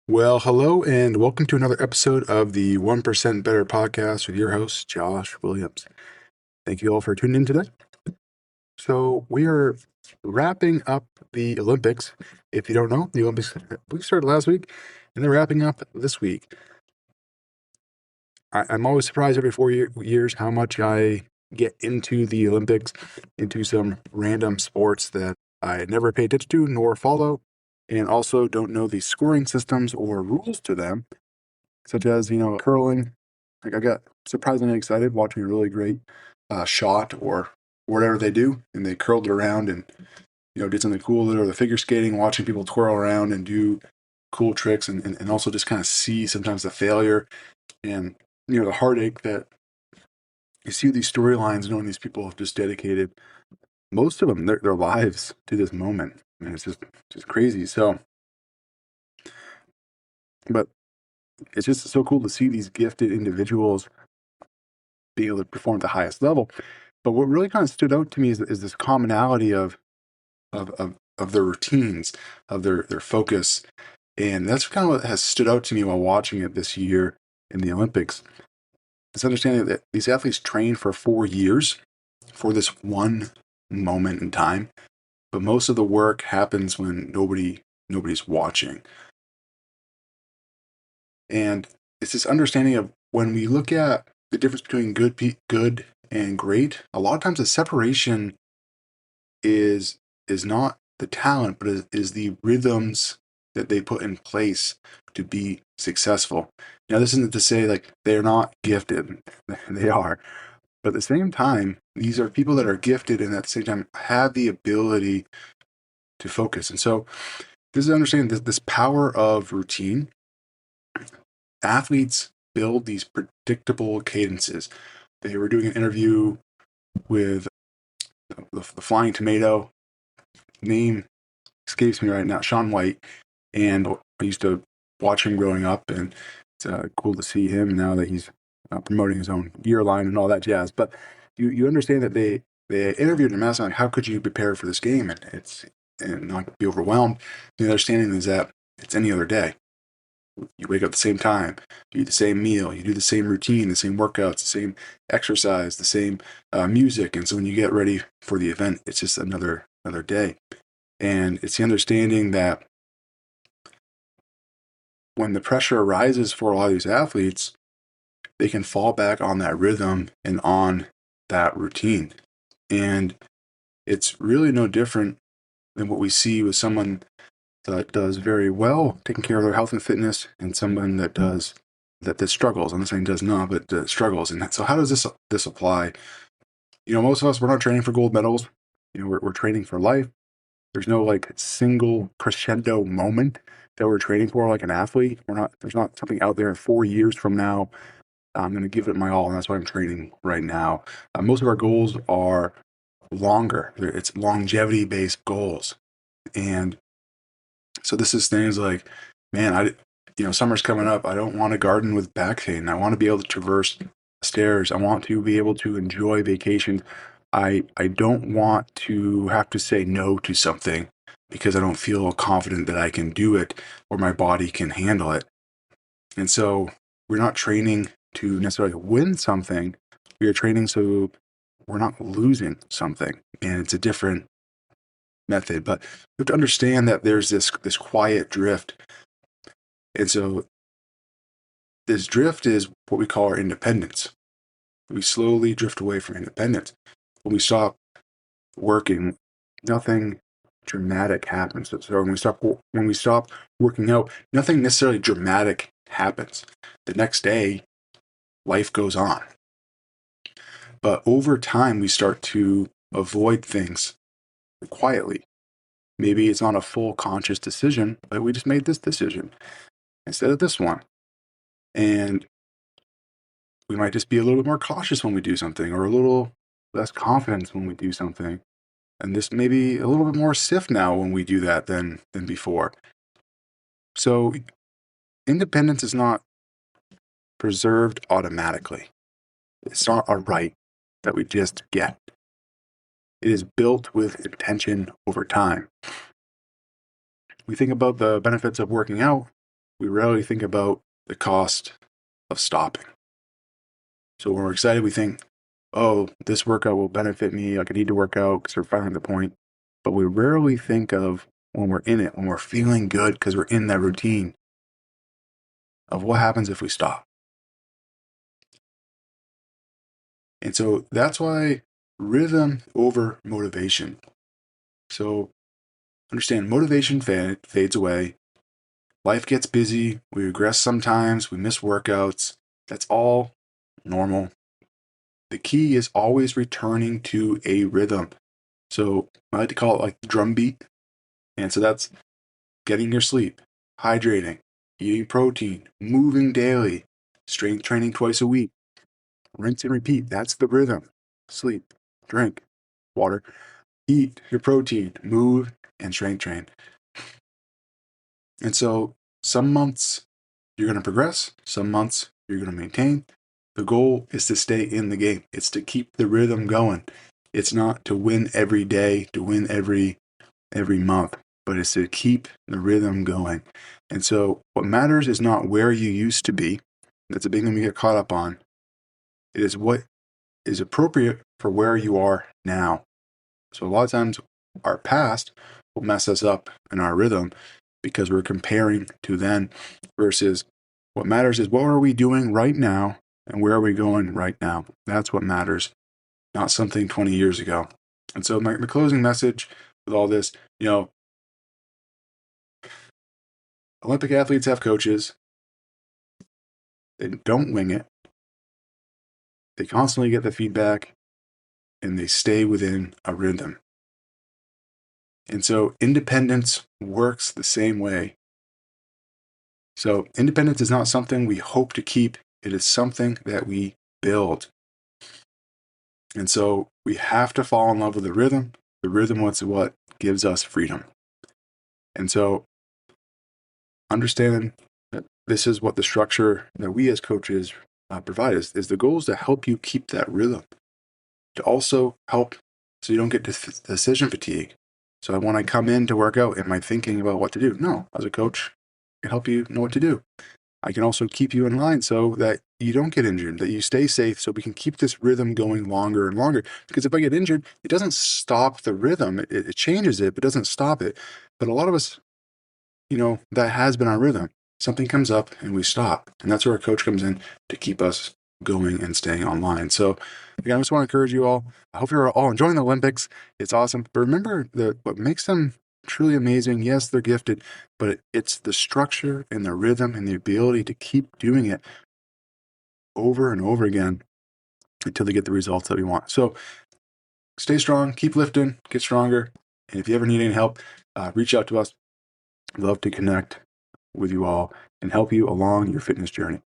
Well, hello and welcome to another episode of the 1% Better podcast with your host, Josh Williams. Thank you all for tuning in today. So, we are wrapping up the Olympics. If you don't know, the Olympics we started last week and they're wrapping up this week. I'm always surprised every 4 years how much I get into the Olympics, into some random sports that I never pay attention to nor follow, and also don't know the scoring systems or rules to them, such as, curling. Like I got surprisingly excited watching a really great shot or whatever they do, and they curled it around and did something cool with it, or the figure skating, watching people twirl around and do cool tricks, and also just kind of see sometimes the failure and the heartache that you see these storylines, knowing these people have just dedicated most of them their lives to this moment. I mean, it's just crazy. So, but it's just so cool to see these gifted individuals be able to perform at the highest level. But what really kind of stood out to me is this commonality of their routines, of their focus. And that's kind of what has stood out to me while watching it this year in the Olympics. This understanding that these athletes train for 4 years for this one moment in time, but most of the work happens when nobody's watching. And it's this understanding of when we look at the difference between good and great, a lot of times the separation is not the talent, but is the rhythms that they put in place to be successful. Now, this isn't to say like they're not gifted; they are, but at the same time, these are people that are gifted, and at the same time have the ability to focus. And so, this is understanding this power of routine. Athletes build these predictable cadences. They were doing an interview with the Flying Tomato. Name escapes me right now, Shaun White, and I used to watch him growing up, and it's cool to see him now that he's promoting his own gear line and all that jazz. But you understand that they interviewed him asking like, how could you prepare for this game and not be overwhelmed. The understanding is that it's any other day. You wake up at the same time, you eat the same meal, you do the same routine, the same workouts, the same exercise, the same music, and so when you get ready for the event, it's just another day. And it's the understanding that when the pressure arises for a lot of these athletes, they can fall back on that rhythm and on that routine. And it's really no different than what we see with someone that does very well taking care of their health and fitness and someone that struggles. I'm not saying does not, but struggles. And so how does this apply? Most of us, we're not training for gold medals. We're training for life. There's no like single crescendo moment that we're training for like an athlete. There's not something out there 4 years from now. I'm going to give it my all, and that's why I'm training right now. Most of our goals are longer. It's longevity-based goals. And so this is things like, man, summer's coming up. I don't want to garden with back pain. I want to be able to traverse stairs. I want to be able to enjoy vacations. I don't want to have to say no to something because I don't feel confident that I can do it or my body can handle it. And so we're not training to necessarily win something. We are training so we're not losing something. And it's a different method. But you have to understand that there's this quiet drift. And so this drift is what we call our independence. We slowly drift away from independence. When we stop working, nothing dramatic happens. So when we stop working out, nothing necessarily dramatic happens. The next day, life goes on. But over time, we start to avoid things quietly. Maybe it's not a full conscious decision, but we just made this decision instead of this one. And we might just be a little bit more cautious when we do something, or a little less confident when we do something. And this may be a little bit more stiff now when we do that than before. So independence is not preserved automatically. It's not a right that we just get. It is built with intention over time. We think about the benefits of working out. we rarely think about the cost of stopping. So when we're excited, we think, oh, this workout will benefit me. Like I need to work out because we're finding the point. But we rarely think of when we're in it, when we're feeling good because we're in that routine, of what happens if we stop. And so that's why rhythm over motivation. So understand motivation fades away. Life gets busy. We regress sometimes. We miss workouts. That's all normal. The key is always returning to a rhythm. So I like to call it like the drumbeat. And so that's getting your sleep, hydrating, eating protein, moving daily, strength training twice a week, rinse and repeat. That's the rhythm. Sleep, drink, water, eat your protein, move, and strength train. And so some months you're going to progress, some months you're going to maintain. The goal is to stay in the game. It's to keep the rhythm going. It's not to win every day, to win every month, but it's to keep the rhythm going. And so what matters is not where you used to be. That's a big thing we get caught up on. It is what is appropriate for where you are now. So a lot of times our past will mess us up in our rhythm because we're comparing to then versus what matters is what are we doing right now and where are we going right now. That's what matters, not something 20 years ago. And so my closing message with all this, Olympic athletes have coaches. They don't wing it. They constantly get the feedback and they stay within a rhythm. And so independence works the same way. So independence is not something we hope to keep. It is something that we build. And so we have to fall in love with the rhythm. The rhythm is what gives us freedom. And so understand that this is what the structure that we as coaches provide is the goal is to help you keep that rhythm, to also help so you don't get decision fatigue. So when I come in to work out, am I thinking about what to do? No, as a coach, I can help you know what to do. I can also keep you in line so that you don't get injured, that you stay safe, so we can keep this rhythm going longer and longer. Because if I get injured, it doesn't stop the rhythm. It changes it, but doesn't stop it. But a lot of us, that has been our rhythm. Something comes up and we stop. And that's where a coach comes in to keep us going and staying online. So again, I just want to encourage you all. I hope you're all enjoying the Olympics. It's awesome. But remember what makes them truly amazing. Yes, they're gifted, but it's the structure and the rhythm and the ability to keep doing it over and over again until they get the results that we want. So stay strong, keep lifting, get stronger. And if you ever need any help, reach out to us. Love to connect with you all and help you along your fitness journey.